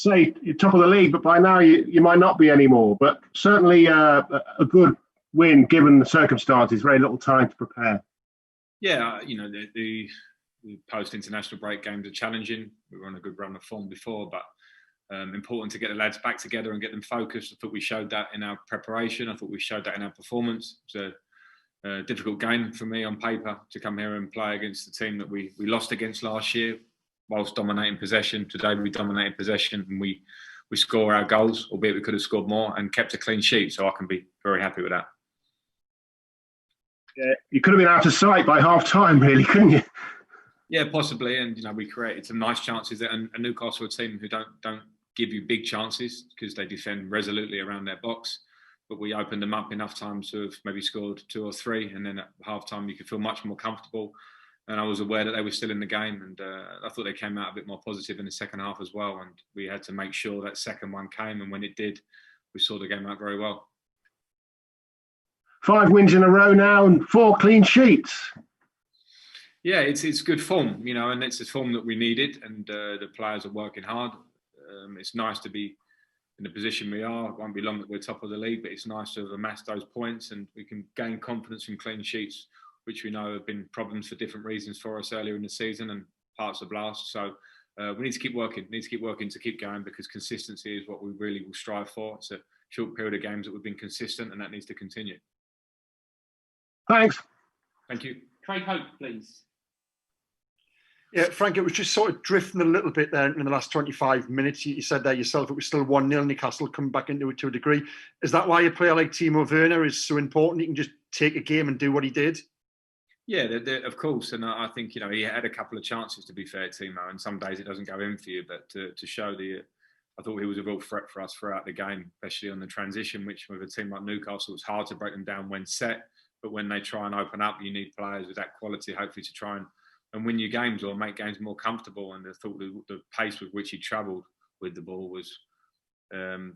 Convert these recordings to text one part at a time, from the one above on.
say you're top of the league, but by now you might not be anymore. But certainly a good win given the circumstances. Very little time to prepare. Yeah, the post-international break games are challenging. We were on a good run of form before, but important to get the lads back together and get them focused. I thought we showed that in our preparation. I thought we showed that in our performance. It's a difficult game for me on paper to come here and play against the team that we lost against last year, whilst dominating possession. Today we dominated possession and we score our goals, albeit we could have scored more, and kept a clean sheet. So I can be very happy with that. Yeah, you could have been out of sight by half time, really, couldn't you? Yeah, possibly. And we created some nice chances. And Newcastle, a team who don't give you big chances because they defend resolutely around their box. But we opened them up enough times to have maybe scored 2 or 3, and then at half time you could feel much more comfortable. And I was aware that they were still in the game, and I thought they came out a bit more positive in the second half as well. And we had to make sure that second one came, and when it did, we saw the game out very well. 5 wins in a row now and 4 clean sheets. Yeah, it's good form, and it's a form that we needed, and the players are working hard. It's nice to be in the position we are. It won't be long that we're top of the league, but it's nice to have amassed those points, and we can gain confidence from clean sheets, which we know have been problems for different reasons for us earlier in the season and parts of last. So we need to keep working. To keep going, because consistency is what we really will strive for. It's a short period of games that we've been consistent, and that needs to continue. Thanks. Thank you. Craig Hope, please. Yeah, Frank, it was just sort of drifting a little bit there in the last 25 minutes. You said there yourself it was still 1-0, Newcastle coming back into it to a degree. Is that why a player like Timo Werner is so important? He can just take a game and do what he did? Yeah, of course. And I think, he had a couple of chances, to be fair, Timo, and some days it doesn't go in for you. But to show I thought he was a real threat for us throughout the game, especially on the transition, which with a team like Newcastle, it's hard to break them down when set. But when they try and open up, you need players with that quality, hopefully, to try and win your games or make games more comfortable. And I thought the pace with which he travelled with the ball was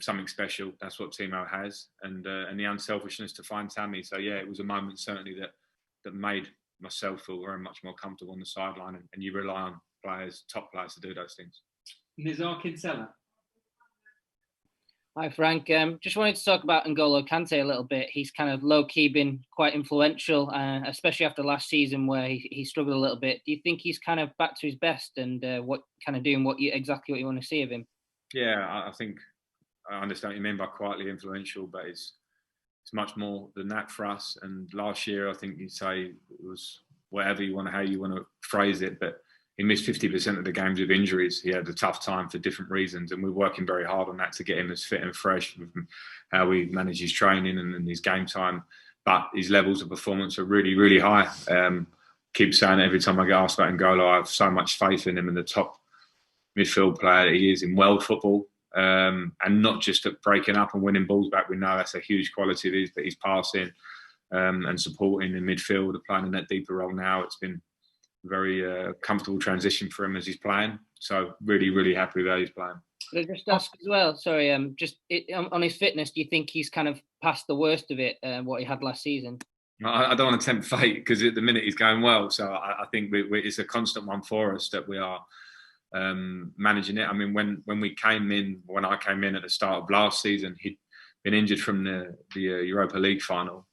something special. That's what Timo has, and the unselfishness to find Tammy. So yeah, it was a moment certainly that made myself feel very much more comfortable on the sideline. And you rely on top players, to do those things. Nizar Kinsella. Hi, Frank. Just wanted to talk about N'Golo Kante a little bit. He's kind of low-key been quite influential, especially after last season where he struggled a little bit. Do you think he's kind of back to his best and doing exactly what you want to see of him? Yeah, I think I understand what you mean by quietly influential, but it's much more than that for us. And last year, I think you'd say it was how you want to phrase it, but he missed 50% of the games with injuries. He had a tough time for different reasons, and we're working very hard on that to get him as fit and fresh with how we manage his training and his game time. But his levels of performance are really, really high. Keep saying it every time I get asked about N'Golo. I have so much faith in him and the top midfield player that he is in world football, and not just at breaking up and winning balls back. We know that's a huge quality of his, but he's passing and supporting in midfield, playing in that deeper role now. It's been very comfortable transition for him as he's playing. So really, really happy with how he's playing. Could I just ask as well, sorry, on his fitness, do you think he's kind of past the worst of it, what he had last season? I don't want to tempt fate, because at the minute he's going well. So I think it's a constant one for us that we are managing it. I mean, when I came in at the start of last season, he'd been injured from the Europa League final.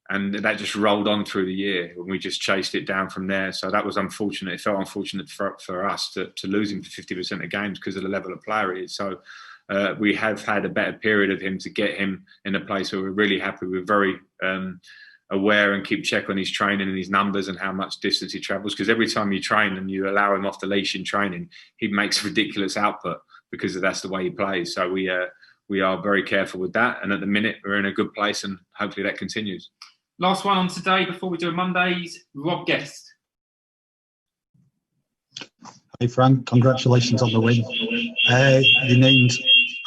And that just rolled on through the year, and we just chased it down from there. So that was unfortunate. It felt unfortunate for us to lose him for 50% of games because of the level of player he is. So we have had a better period of him to get him in a place where we're really happy. We're very aware and keep check on his training and his numbers and how much distance he travels. Because every time you train and you allow him off the leash in training, he makes ridiculous output because that's the way he plays. So we are very careful with that. And at the minute, we're in a good place, and hopefully that continues. Last one on today before we do Mondays, Rob Guest. Hey Frank, congratulations on the win. You named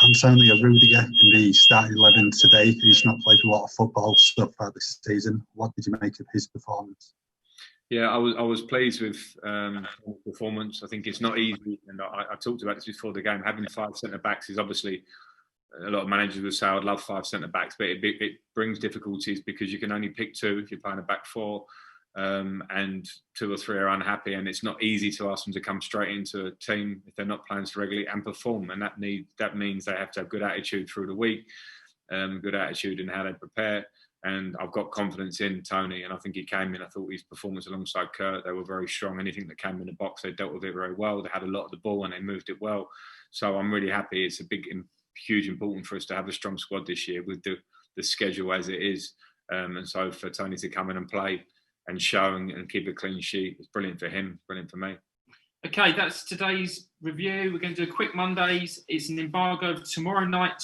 Antonio Rudiger in the starting 11 today. He's not played a lot of football stuff out this season. What did you make of his performance? Yeah, I was pleased with his performance. I think it's not easy, and I talked about this before the game. Having 5 centre backs is obviously, a lot of managers would say I'd love 5 centre backs, but it brings difficulties because you can only pick 2 if you're playing a back 4. and 2 or 3 are unhappy, and it's not easy to ask them to come straight into a team if they're not playing so regularly and perform. And that means they have to have good attitude through the week, good attitude in how they prepare. And I've got confidence in Tony, and I think he came in. I thought his performance alongside Kurt, they were very strong. Anything that came in the box, they dealt with it very well. They had a lot of the ball and they moved it well. So I'm really happy. It's a huge important for us to have a strong squad this year with the schedule as it is. And so for Tony to come in and play and show and keep a clean sheet, it's brilliant for him, brilliant for me. Okay, that's today's review. We're going to do a quick Mondays. It's an embargo of tomorrow night,